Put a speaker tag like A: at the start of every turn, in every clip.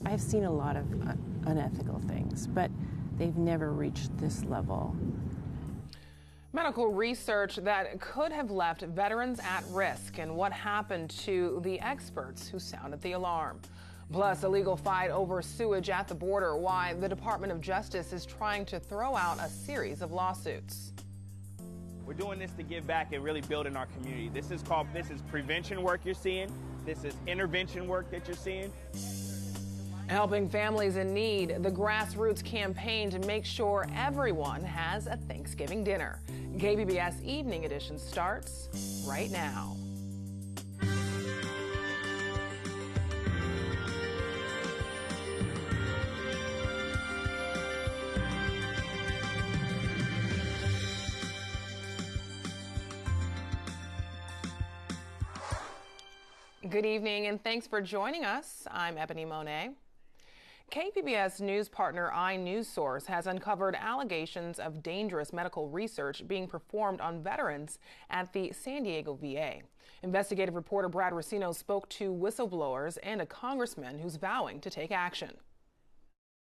A: I've seen a lot of unethical things, but they've never reached this level.
B: Medical research that could have left veterans at risk, and what happened to the experts who sounded the alarm. Plus, a legal fight over sewage at the border, why the Department of Justice is trying to throw out a series of lawsuits.
C: We're doing this to give back and really build in our community. This is prevention work you're seeing. This is intervention work that you're seeing.
B: Helping families in need, the grassroots campaign to make sure everyone has a Thanksgiving dinner. KPBS Evening Edition starts right now. Good evening and thanks for joining us. I'm Ebony Monet. KPBS news partner iNewsSource has uncovered allegations of dangerous medical research being performed on veterans at the San Diego VA. Investigative reporter Brad Racino spoke to whistleblowers and a congressman who's vowing to take action.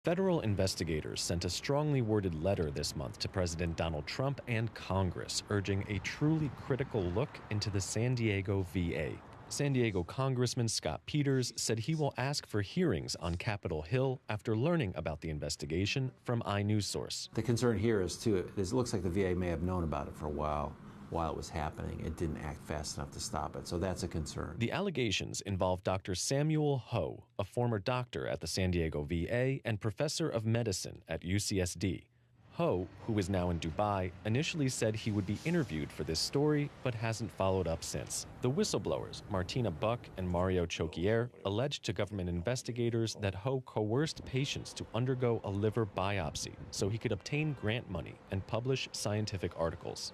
D: Federal investigators sent a strongly worded letter this month to President Donald Trump and Congress urging a truly critical look into the San Diego VA. San Diego Congressman Scott Peters said he will ask for hearings on Capitol Hill after learning about the investigation from iNewsSource.
E: The concern here is, too, it looks like the VA may have known about it for a while it was happening. It didn't act fast enough to stop it, so that's a concern.
D: The allegations involve Dr. Samuel Ho, a former doctor at the San Diego VA and professor of medicine at UCSD. Ho, who is now in Dubai, initially said he would be interviewed for this story, but hasn't followed up since. The whistleblowers, Martina Buck and Mario Choquier, alleged to government investigators that Ho coerced patients to undergo a liver biopsy so he could obtain grant money and publish scientific articles.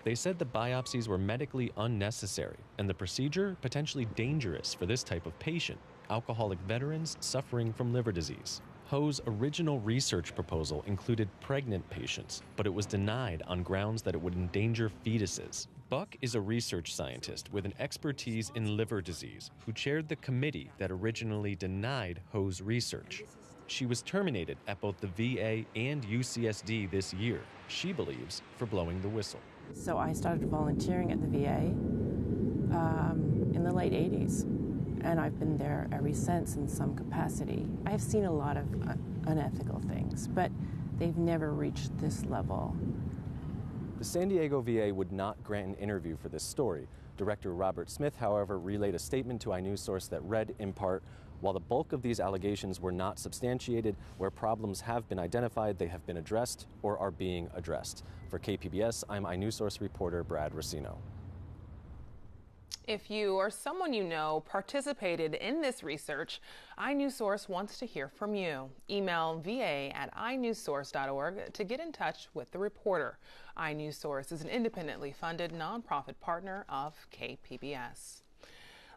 D: They said the biopsies were medically unnecessary and the procedure potentially dangerous for this type of patient, alcoholic veterans suffering from liver disease. Ho's original research proposal included pregnant patients, but it was denied on grounds that it would endanger fetuses. Buck is a research scientist with an expertise in liver disease who chaired the committee that originally denied Ho's research. She was terminated at both the VA and UCSD this year, she believes, for blowing the whistle.
A: So I started volunteering at the VA in the late 80s. And I've been there ever since in some capacity. I've seen a lot of unethical things, but they've never reached this level.
D: The San Diego VA would not grant an interview for this story. Director Robert Smith, however, relayed a statement to iNewsSource that read, in part, "While the bulk of these allegations were not substantiated, where problems have been identified, they have been addressed or are being addressed." For KPBS, I'm iNewsSource reporter Brad Racino.
B: If you or someone you know participated in this research, iNewsSource wants to hear from you. Email va@inewssource.org to get in touch with the reporter. iNewsSource is an independently funded nonprofit partner of KPBS.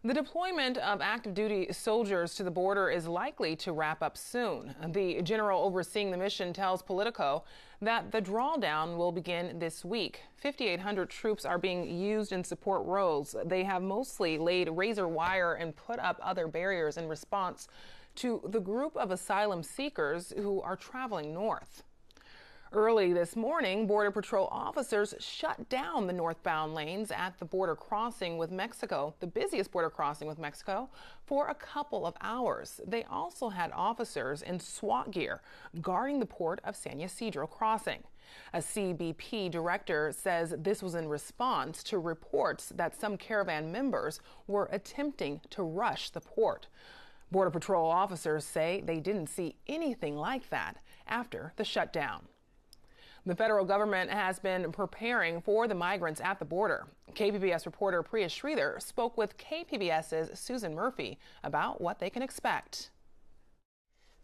B: The deployment of active duty soldiers to the border is likely to wrap up soon. The general overseeing the mission tells Politico that the drawdown will begin this week. 5,800 troops are being used in support roles. They have mostly laid razor wire and put up other barriers in response to the group of asylum seekers who are traveling north. Early this morning, Border Patrol officers shut down the northbound lanes at the border crossing with Mexico, the busiest border crossing with Mexico, for a couple of hours. They also had officers in SWAT gear guarding the port of San Ysidro crossing. A CBP director says this was in response to reports that some caravan members were attempting to rush the port. Border Patrol officers say they didn't see anything like that after the shutdown. The federal government has been preparing for the migrants at the border. KPBS reporter Priya Sridhar spoke with KPBS's Susan Murphy about what they can expect.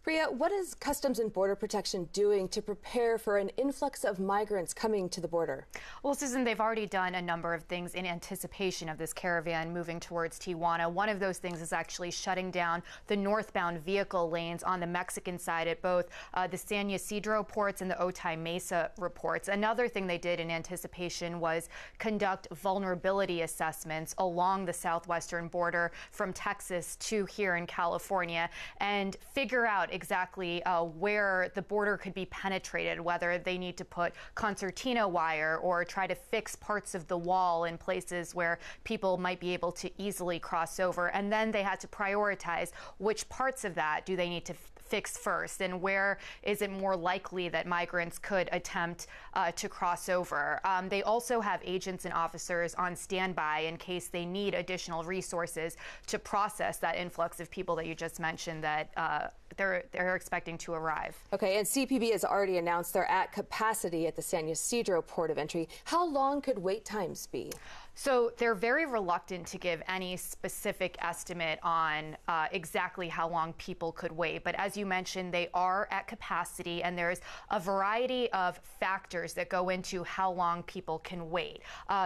F: Priya, what is Customs and Border Protection doing to prepare for an influx of migrants coming to the border?
G: Well, Susan, they've already done a number of things in anticipation of this caravan moving towards Tijuana. One of those things is actually shutting down the northbound vehicle lanes on the Mexican side at both the San Ysidro ports and the Otay Mesa ports. Another thing they did in anticipation was conduct vulnerability assessments along the southwestern border from Texas to here in California and figure out exactly where the border could be penetrated, whether they need to put concertina wire or try to fix parts of the wall in places where people might be able to easily cross over. And then they had to prioritize which parts of that do they need to fix first and where is it more likely that migrants could attempt to cross over. They also have agents and officers on standby in case they need additional resources to process that influx of people that you just mentioned that they're expecting to arrive.
F: Okay, and CPB has already announced they're at capacity at the San Ysidro port of entry. How long could wait times be?
G: So they're very reluctant to give any specific estimate on exactly how long people could wait. But as you mentioned, they are at capacity, and there's a variety of factors that go into how long people can wait.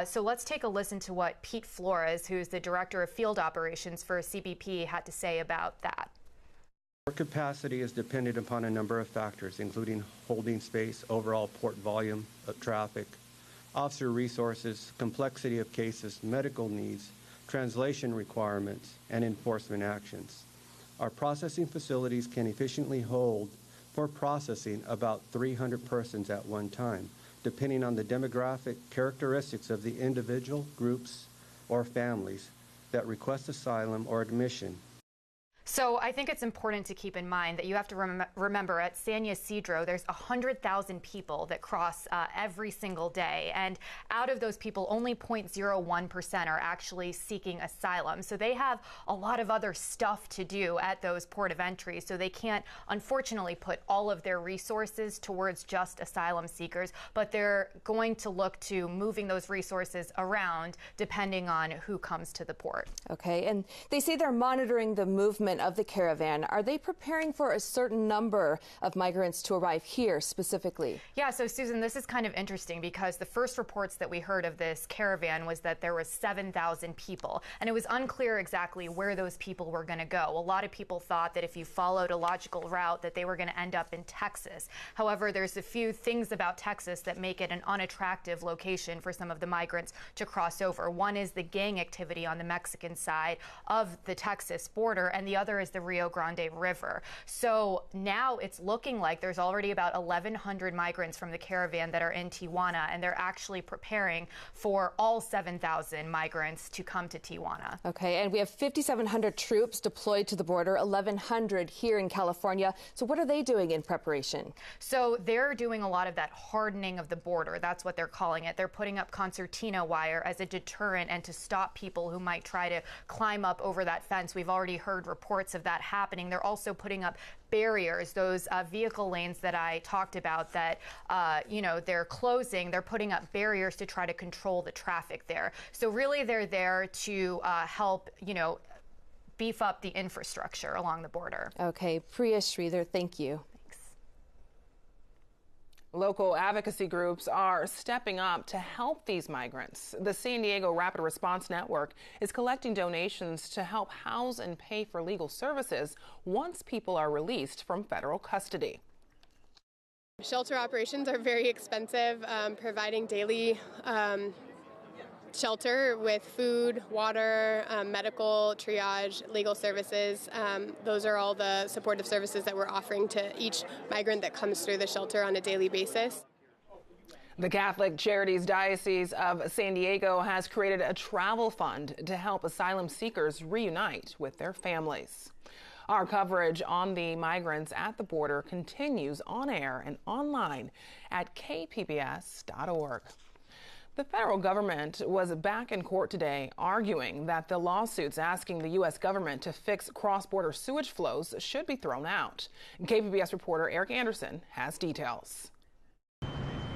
G: So let's take a listen to what Pete Flores, who's the Director of Field Operations for CBP, had to say about that.
H: Port capacity is dependent upon a number of factors, including holding space, overall port volume of traffic, officer resources, complexity of cases, medical needs, translation requirements, and enforcement actions. Our processing facilities can efficiently hold for processing about 300 persons at one time, depending on the demographic characteristics of the individual, groups, or families that request asylum or admission.
G: So I think it's important to keep in mind that you have to remember at San Ysidro, there's 100,000 people that cross every single day. And out of those people, only 0.01% are actually seeking asylum. So they have a lot of other stuff to do at those port of entry. So they can't, unfortunately, put all of their resources towards just asylum seekers. But they're going to look to moving those resources around depending on who comes to the port.
F: Okay, and they say they're monitoring the movement of the caravan. Are they preparing for a certain number of migrants to arrive here specifically?
G: Yeah, so Susan, this is kind of interesting because the first reports that we heard of this caravan was that there was 7,000 people, and it was unclear exactly where those people were going to go. A lot of people thought that if you followed a logical route that they were going to end up in Texas. However, there's a few things about Texas that make it an unattractive location for some of the migrants to cross over. One is the gang activity on the Mexican side of the Texas border, and the other is the Rio Grande River. So now it's looking like there's already about 1,100 migrants from the caravan that are in Tijuana, and they're actually preparing for all 7,000 migrants to come to Tijuana.
F: Okay, and we have 5,700 troops deployed to the border, 1,100 here in California. So what are they doing in preparation?
G: So they're doing a lot of that hardening of the border. That's what they're calling it. They're putting up concertina wire as a deterrent and to stop people who might try to climb up over that fence. We've already heard reports of that happening. They're also putting up barriers, those vehicle lanes that I talked about that, they're closing. They're putting up barriers to try to control the traffic there. So really they're there to help, beef up the infrastructure along the border.
F: Okay, Priya Sridhar, thank you.
B: Local advocacy groups are stepping up to help these migrants. The San Diego Rapid Response Network is collecting donations to help house and pay for legal services once people are released from federal custody.
I: Shelter operations are very expensive. Providing daily shelter with food, water, medical, triage, legal services. Those are all the supportive services that we're offering to each migrant that comes through the shelter on a daily basis.
B: The Catholic Charities Diocese of San Diego has created a travel fund to help asylum seekers reunite with their families. Our coverage on the migrants at the border continues on air and online at kpbs.org. The federal government was back in court today arguing that the lawsuits asking the U.S. government to fix cross-border sewage flows should be thrown out. KPBS reporter Eric Anderson has details.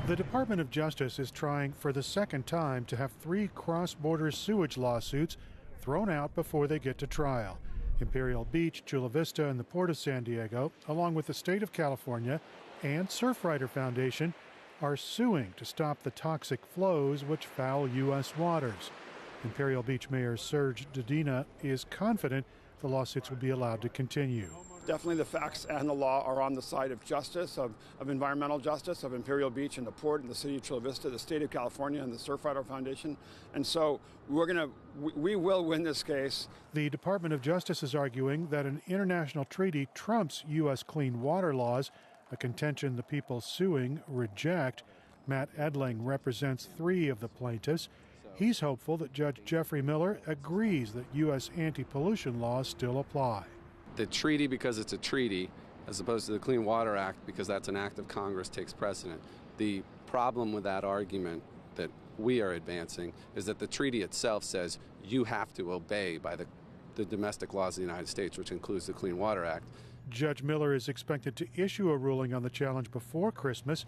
J: The Department of Justice is trying for the second time to have 3 cross-border sewage lawsuits thrown out before they get to trial. Imperial Beach, Chula Vista, and the Port of San Diego, along with the state of California and Surfrider Foundation, are suing to stop the toxic flows which foul U.S. waters. Imperial Beach Mayor Serge Dedina is confident the lawsuits will be allowed to continue.
K: Definitely the facts and the law are on the side of justice, of environmental justice, of Imperial Beach and the port and the city of Chula Vista, the state of California and the Surfrider Foundation. And so we will win this case.
J: The Department of Justice is arguing that an international treaty trumps U.S. clean water laws, a contention the people suing reject. Matt Edling represents 3 of the plaintiffs. He's hopeful that Judge Jeffrey Miller agrees that U.S. anti-pollution laws still apply.
L: The treaty, because it's a treaty, as opposed to the Clean Water Act, because that's an act of Congress, takes precedent. The problem with that argument that we are advancing is that the treaty itself says you have to obey by the domestic laws of the United States, which includes the Clean Water Act.
J: Judge Miller is expected to issue a ruling on the challenge before Christmas.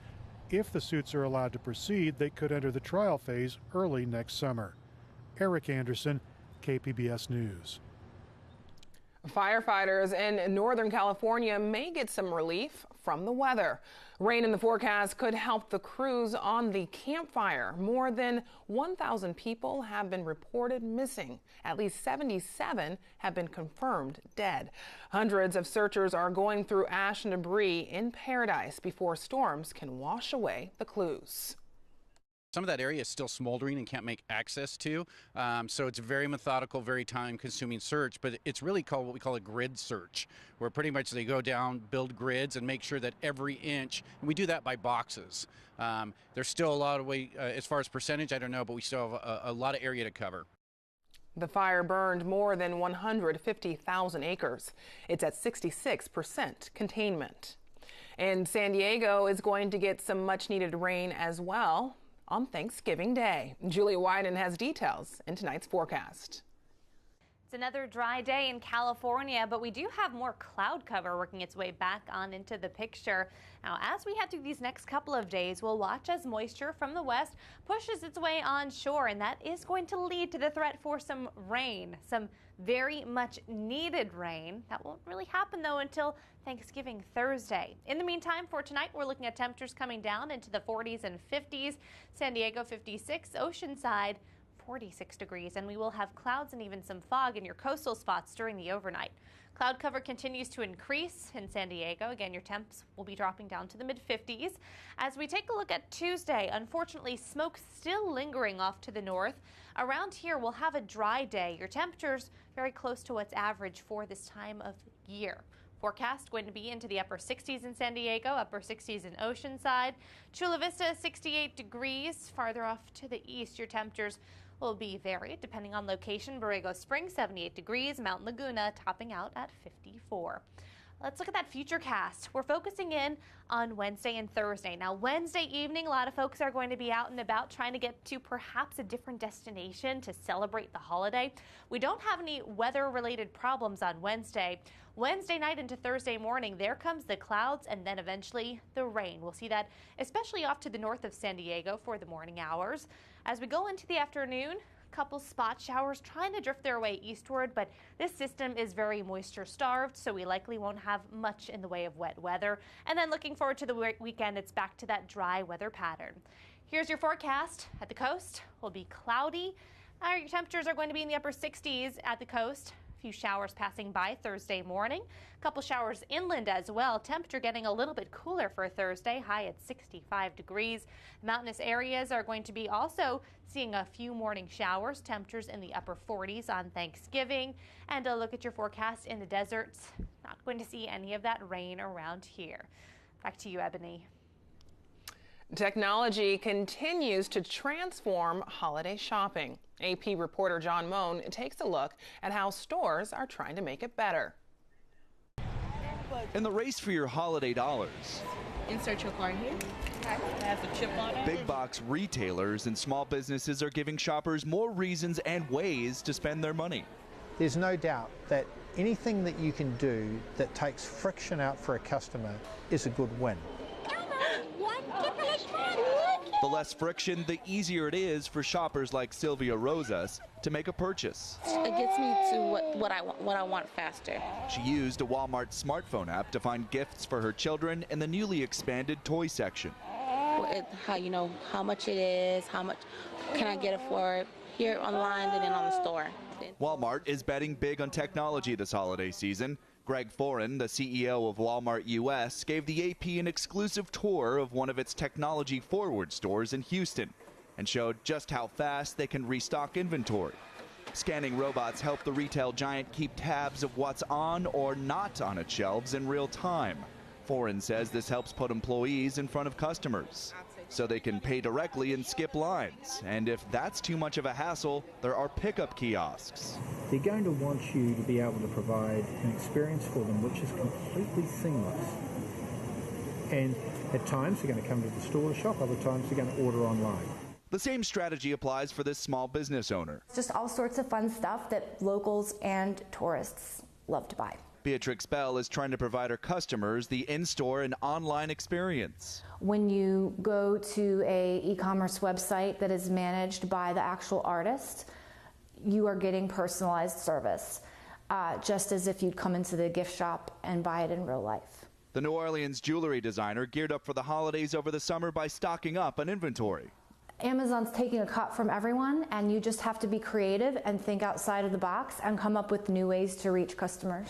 J: If the suits are allowed to proceed, they could enter the trial phase early next summer. Eric Anderson, KPBS News.
B: Firefighters in Northern California may get some relief from the weather. Rain in the forecast could help the crews on the campfire. More than 1,000 people have been reported missing. At least 77 have been confirmed dead. Hundreds of searchers are going through ash and debris in Paradise before storms can wash away the clues.
M: Some of that area is still smoldering and can't make access to, so it's a very methodical, very time-consuming search, but it's really called what we call a grid search, where pretty much they go down, build grids, and make sure that every inch, and we do that by boxes. There's still a lot of way, as far as percentage, I don't know, but we still have a lot of area to cover.
B: The fire burned more than 150,000 acres. It's at 66% containment. And San Diego is going to get some much-needed rain as well on Thanksgiving Day. Julia Wyden has details in tonight's forecast.
N: It's another dry day in California, but we do have more cloud cover working its way back on into the picture. Now, as we head through these next couple of days, we'll watch as moisture from the west pushes its way onshore, and that is going to lead to the threat for some rain, some very much needed rain. That won't really happen, though, until Thanksgiving Thursday. In the meantime, for tonight, we're looking at temperatures coming down into the 40s and 50s. San Diego 56, Oceanside 46 degrees, and we will have clouds and even some fog in your coastal spots during the overnight. Cloud cover continues to increase in San Diego. Again, your temps will be dropping down to the mid-50s. As we take a look at Tuesday, unfortunately, smoke still lingering off to the north. Around here, we'll have a dry day. Your temperatures very close to what's average for this time of year. Forecast going to be into the upper 60s in San Diego, upper 60s in Oceanside. Chula Vista, 68 degrees. Farther off to the east, your temperatures will be varied depending on location. Borrego Springs, 78 degrees. Mount Laguna topping out at 54. Let's look at that futurecast. We're focusing in on Wednesday and Thursday. Now, Wednesday evening, a lot of folks are going to be out and about trying to get to perhaps a different destination to celebrate the holiday. We don't have any weather-related problems on Wednesday. Wednesday night into Thursday morning, there comes the clouds and then eventually the rain. We'll see that especially off to the north of San Diego for the morning hours. As we go into the afternoon, couple spot showers trying to drift their way eastward, but this system is very moisture starved, so we likely won't have much in the way of wet weather. And then looking forward to the weekend, it's back to that dry weather pattern. Here's your forecast. At the coast will be cloudy. Your temperatures are going to be in the upper 60s at the coast. A few showers passing by Thursday morning. A couple showers inland as well. Temperature getting a little bit cooler for Thursday, high at 65 degrees. Mountainous areas are going to be also seeing a few morning showers. Temperatures in the upper 40s on Thanksgiving. And a look at your forecast in the deserts. Not going to see any of that rain around here. Back to you, Ebony.
B: Technology continues to transform holiday shopping. AP reporter John Moan takes a look at how stores are trying to make it better.
O: In the race for your holiday dollars,
P: insert your card here. It has a chip on it.
O: Big box retailers and small businesses are giving shoppers more reasons and ways to spend their money.
Q: There's no doubt that anything that you can do that takes friction out for a customer is a good win.
P: One,
O: The less friction, the easier it is for shoppers like Sylvia Rosas to make a purchase.
R: It gets me to what I want faster.
O: She used a Walmart smartphone app to find gifts for her children in the newly expanded toy section.
R: How you know how much it is, how much can I get it for here online and then on the store.
O: Walmart is betting big on technology this holiday season. Greg Foran, the CEO of Walmart US, gave the AP an exclusive tour of one of its technology-forward stores in Houston and showed just how fast they can restock inventory. Scanning robots help the retail giant keep tabs of what's on or not on its shelves in real time. Foran says this helps put employees in front of customers, so they can pay directly and skip lines. And if that's too much of a hassle, there are pickup kiosks.
S: They're going to want you to be able to provide an experience for them which is completely seamless. And at times they're going to come to the store to shop, other times they're going to order online.
O: The same strategy applies for this small business owner.
T: Just all sorts of fun stuff that locals and tourists love to buy.
O: Beatrix Bell is trying to provide her customers the in-store and online experience.
T: When you go to a e-commerce website that is managed by the actual artist, you are getting personalized service, just as if you'd come into the gift shop and buy it in real life.
O: The New Orleans jewelry designer geared up for the holidays over the summer by stocking up on inventory.
T: Amazon's taking a cut from everyone, and you just have to be creative and think outside of the box and come up with new ways to reach customers.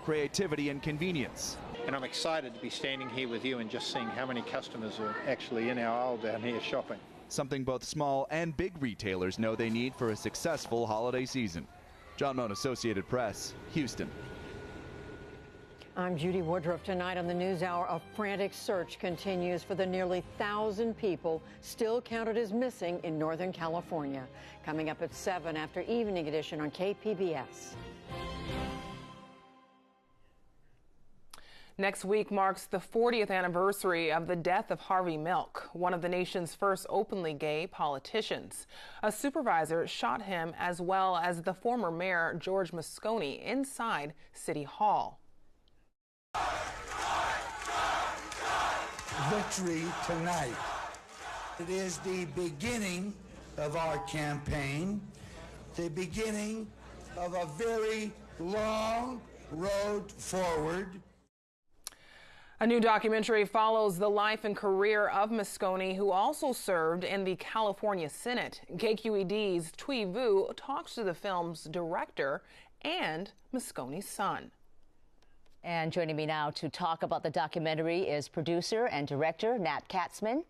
O: Creativity and convenience.
Q: And I'm excited to be standing here with you and just seeing how many customers are actually in our aisle down here shopping.
O: Something both small and big retailers know they need for a successful holiday season. John Moan, Associated Press, Houston.
U: I'm Judy Woodruff. Tonight on the NewsHour, a frantic search continues for the nearly 1,000 people still counted as missing in Northern California. Coming up at 7 after Evening Edition on KPBS.
B: Next week marks the 40th anniversary of the death of Harvey Milk, one of the nation's first openly gay politicians. A supervisor shot him, as well as the former mayor, George Moscone, inside City Hall.
V: Victory tonight. It is the beginning of our campaign, the beginning of a very long road forward.
B: A new documentary follows the life and career of Moscone, who also served in the California Senate. KQED's Thuy Vu talks to the film's director and Moscone's son.
W: And joining me now to talk about the documentary is producer and director Nat Katzman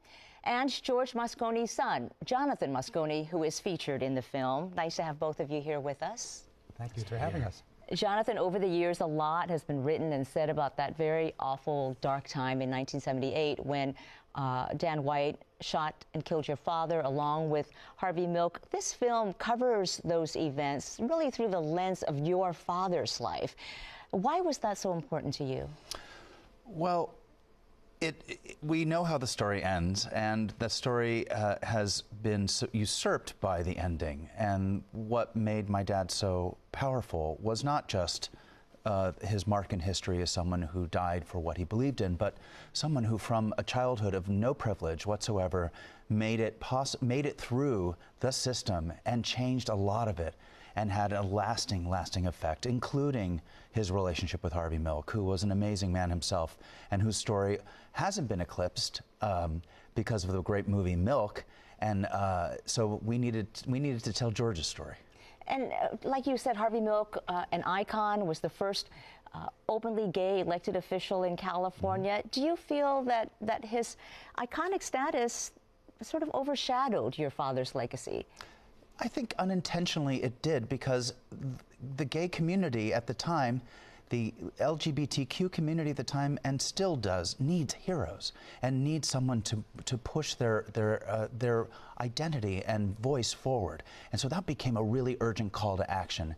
W: and George Moscone's son, Jonathan Moscone, who is featured in the film. Nice to have both of you here with us.
X: Thank you for having us.
W: Jonathan, over the years, a lot has been written and said about that very awful, dark time in 1978 when Dan White shot and killed your father along with Harvey Milk. This film covers those events really through the lens of your father's life. Why was that so important to you?
X: Well, we know how the story ends, and the story has been usurped by the ending. And what made my dad so powerful was not just his mark in history as someone who died for what he believed in, but someone who, from a childhood of no privilege whatsoever, made it through the system and changed a lot of it, and had a lasting effect, including his relationship with Harvey Milk, who was an amazing man himself, and whose story hasn't been eclipsed because of the great movie Milk, and so we needed to tell George's story.
W: And like you said, Harvey Milk, an icon, was the first openly gay elected official in California. Do you feel that his iconic status sort of overshadowed your father's legacy?
X: I think unintentionally it did, because the gay community at the time, the LGBTQ community at the time, and still does, needs heroes and needs someone to push their identity and voice forward. And so that became a really urgent call to action.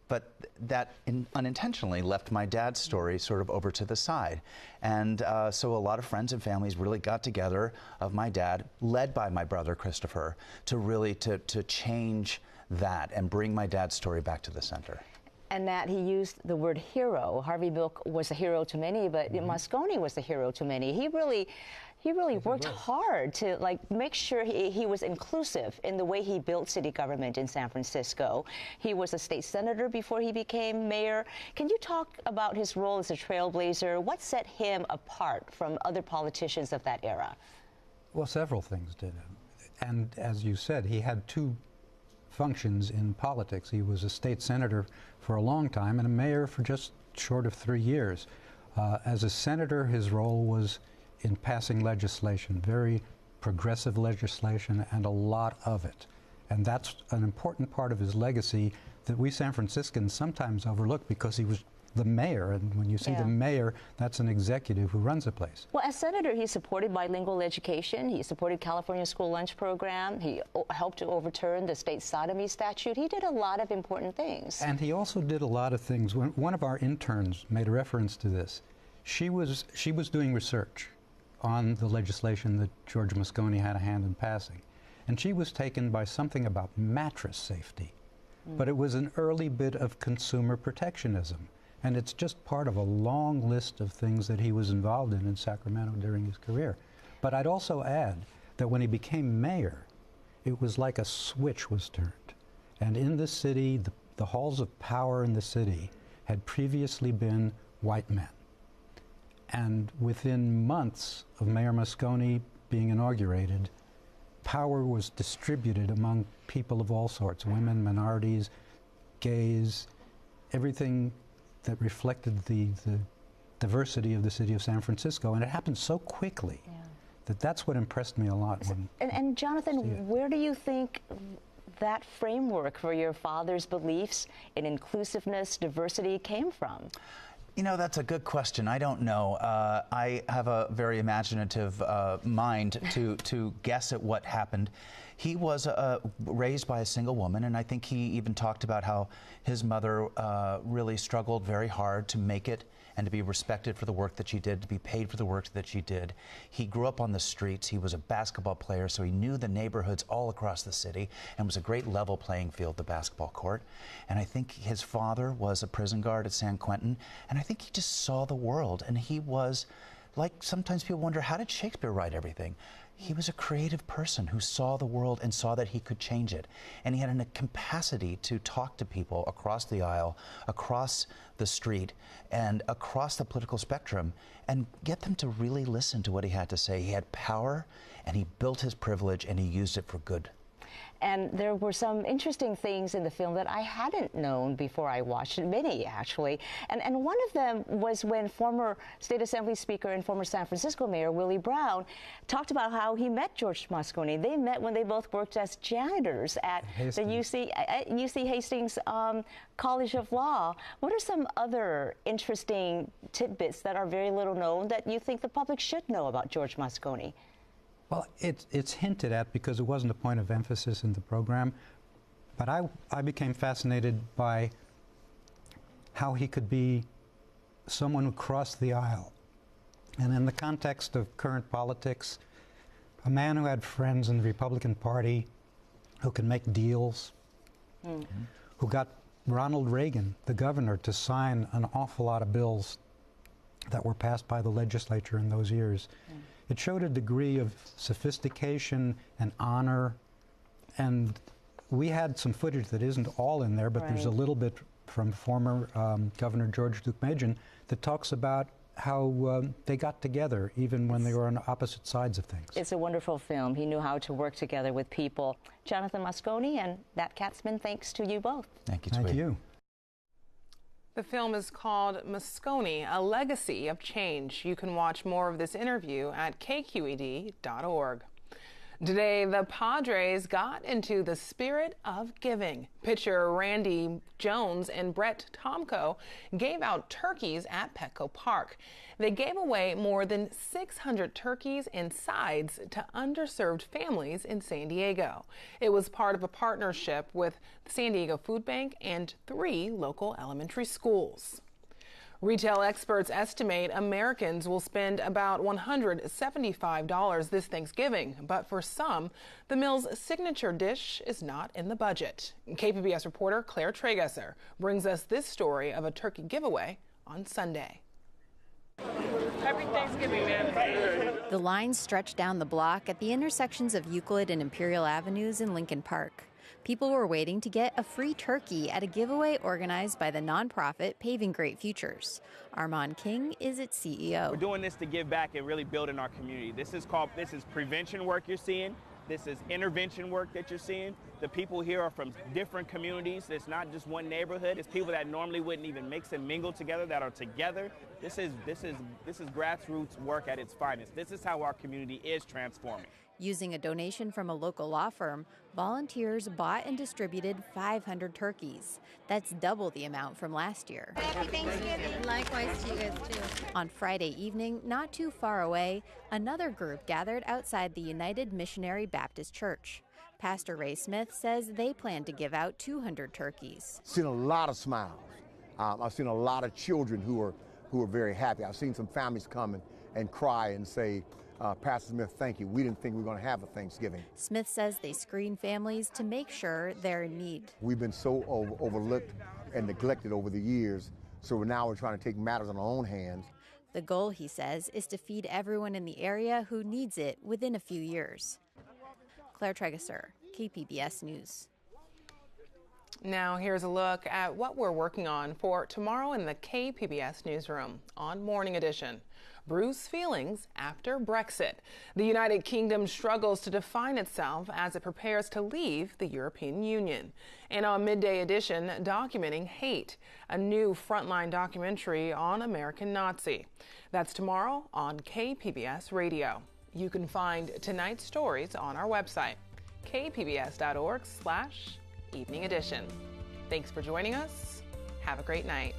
X: But that unintentionally left my dad's story sort of over to the side. And so a lot of friends and families really got together of my dad, led by my brother Christopher, to really to change that and bring my dad's story back to the center.
W: and that he used the word hero. Harvey Milk was a hero to many, but Moscone was a hero to many. He really worked hard to make sure he was inclusive in the way he built city government in San Francisco. He was a state senator before he became mayor. Can you talk about his role as a trailblazer? What set him apart from other politicians of that era?
A: Well, several things did. And as you said, he had two functions in politics. He was a state senator for a long time and a mayor for just short of 3 years. As a senator, his role was in passing legislation, very progressive legislation, and a lot of it. And that's an important part of his legacy that we San Franciscans sometimes overlook because he was the mayor. And when you see the mayor, that's an executive who runs a place.
W: Well, as senator, he supported bilingual education. He supported California's school lunch program. He helped to overturn the state sodomy statute. He did a lot of important things.
A: And he also did a lot of things. One of our interns made a reference to this. She was doing research on the legislation that George Moscone had a hand in passing. And she was taken by something about mattress safety. But it was an early bit of consumer protectionism. And it's just part of a long list of things that he was involved in Sacramento during his career. But I'd also add that when he became mayor, it was like a switch was turned. And in the city, the halls of power in the city had previously been white men. And within months of Mayor Moscone being inaugurated, power was distributed among people of all sorts, women, minorities, gays, everything that reflected the diversity of the city of San Francisco. And it happened so quickly that's what impressed me a lot.
W: And Jonathan, where do you think that framework for your father's beliefs in inclusiveness, diversity came from?
X: You know, that's a good question. I don't know. I have a very imaginative mind to guess at what happened. He was raised by a single woman, and I think he even talked about how his mother really struggled very hard to make it and to be respected for the work that she did, to be paid for the work that she did. He grew up on the streets. He was a basketball player, so he knew the neighborhoods all across the city and was a great level playing field, the basketball court. And I think his father was a prison guard at San Quentin, and I think he just saw the world. And he was, like sometimes people wonder, how did Shakespeare write everything? He was a creative person who saw the world and saw that he could change it. And he had a capacity to talk to people across the aisle, across the street, and across the political spectrum, and get them to really listen to what he had to say. He had power, and he built his privilege, and he used it for good.
W: And there were some interesting things in the film that I hadn't known before I watched it, many actually. And one of them was when former State Assembly Speaker and former San Francisco Mayor Willie Brown talked about how he met George Moscone. They met when they both worked as janitors at the UC Hastings College of Law. What are some other interesting tidbits that are very little known that you think the public should know about George Moscone?
A: Well, it's hinted at because it wasn't a point of emphasis in the program, but I became fascinated by how he could be someone who crossed the aisle. And in the context of current politics, a man who had friends in the Republican Party, who could make deals, who got Ronald Reagan, the governor, to sign an awful lot of bills that were passed by the legislature in those years. It showed a degree of sophistication and honor, and we had some footage that isn't all in there, but there's a little bit from former Governor George Deukmejian that talks about how they got together even when they were on opposite sides of things.
W: It's a wonderful film. He knew how to work together with people. Jonathan Moscone and Nat Katzman, thanks to you both.
X: Thank you.
A: Thank you.
B: The film is called Moscone, A Legacy of Change. You can watch more of this interview at kqed.org. Today, the Padres got into the spirit of giving. Pitcher Randy Jones and Brett Tomko gave out turkeys at Petco Park. They gave away more than 600 turkeys and sides to underserved families in San Diego. It was part of a partnership with the San Diego Food Bank and 3 local elementary schools. Retail experts estimate Americans will spend about $175 this Thanksgiving, but for some, the meal's signature dish is not in the budget. KPBS reporter Claire Tragesser brings us this story of a turkey giveaway on Sunday.
C: Happy Thanksgiving, man.
D: The lines stretch down the block at the intersections of Euclid and Imperial Avenues in Lincoln Park. People were waiting to get a free turkey at a giveaway organized by the nonprofit Paving Great Futures. Armand King is its CEO.
E: We're doing this to give back and really build in our community. This is prevention work you're seeing. This is intervention work that you're seeing. The people here are from different communities. It's not just one neighborhood. It's people that normally wouldn't even mix and mingle together that are together. This is grassroots work at its finest. This is how our community is transforming.
D: Using a donation from a local law firm, volunteers bought and distributed 500 turkeys. That's double the amount from last year.
H: Happy Thanksgiving. Likewise to you guys, too.
D: On Friday evening, not too far away, another group gathered outside the United Missionary Baptist Church. Pastor Ray Smith says they plan to give out 200 turkeys.
Y: I've seen a lot of smiles. I've seen a lot of children who are very happy. I've seen some families come and cry and say, Pastor Smith, thank you. We didn't think we were going to have a Thanksgiving.
D: Smith says they screen families to make sure they're in need.
Y: We've been so overlooked and neglected over the years, so now we're trying to take matters in our own hands.
D: The goal, he says, is to feed everyone in the area who needs it within a few years. Claire Tragesser, KPBS News.
B: Now here's a look at what we're working on for tomorrow in the KPBS newsroom on Morning Edition. Bruised feelings after Brexit. The United Kingdom struggles to define itself as it prepares to leave the European Union. And on Midday Edition, documenting hate, a new Frontline documentary on American Nazi. That's tomorrow on KPBS Radio. You can find tonight's stories on our website, kpbs.org/Evening Edition. Thanks for joining us. Have a great night.